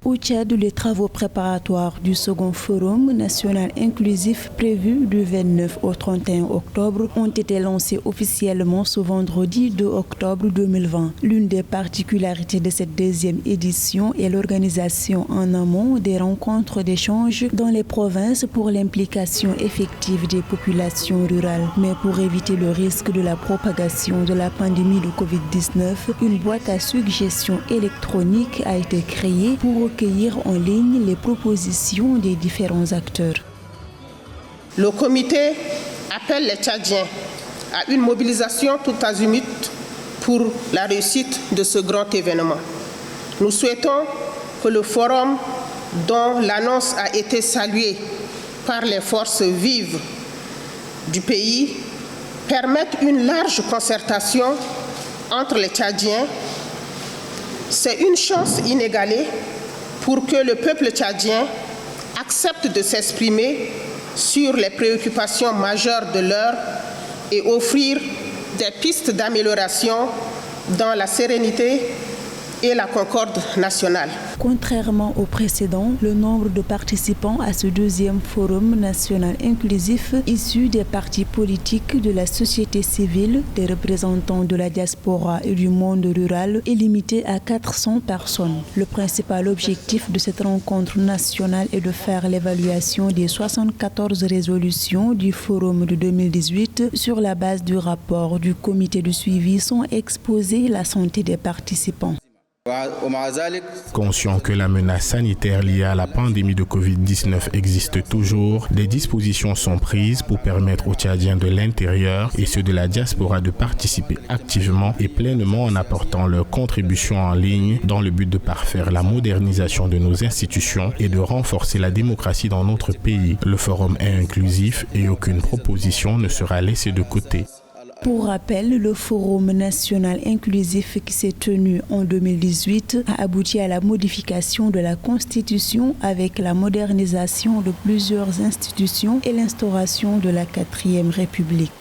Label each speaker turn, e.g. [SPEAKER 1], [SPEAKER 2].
[SPEAKER 1] Au Tchad, les travaux préparatoires du second forum national inclusif prévu du 29 au 31 octobre ont été lancés officiellement ce vendredi 2 octobre 2020. L'une des particularités de cette deuxième édition est l'organisation en amont des rencontres d'échange dans les provinces pour l'implication effective des populations rurales. Mais pour éviter le risque de la propagation de la pandémie de Covid-19, une boîte à suggestions électronique a été créée pour recueillir en ligne les propositions des différents acteurs.
[SPEAKER 2] Le comité appelle les Tchadiens à une mobilisation tout azimut pour la réussite de ce grand événement. Nous souhaitons que le forum, dont l'annonce a été saluée par les forces vives du pays, permette une large concertation entre les Tchadiens. C'est une chance inégalée pour que le peuple tchadien accepte de s'exprimer sur les préoccupations majeures de l'heure et offrir des pistes d'amélioration dans la sérénité et la concorde nationale.
[SPEAKER 1] Contrairement au précédent, le nombre de participants à ce deuxième forum national inclusif issus des partis politiques, de la société civile, des représentants de la diaspora et du monde rural est limité à 400 personnes. Le principal objectif de cette rencontre nationale est de faire l'évaluation des 74 résolutions du forum de 2018. Sur la base du rapport du comité de suivi sont exposées la santé des participants.
[SPEAKER 3] Conscient que la menace sanitaire liée à la pandémie de Covid-19 existe toujours, des dispositions sont prises pour permettre aux Tchadiens de l'intérieur et ceux de la diaspora de participer activement et pleinement en apportant leur contribution en ligne dans le but de parfaire la modernisation de nos institutions et de renforcer la démocratie dans notre pays. Le forum est inclusif et aucune proposition ne sera laissée de côté.
[SPEAKER 1] Pour rappel, le Forum national inclusif qui s'est tenu en 2018 a abouti à la modification de la Constitution avec la modernisation de plusieurs institutions et l'instauration de la 4e République.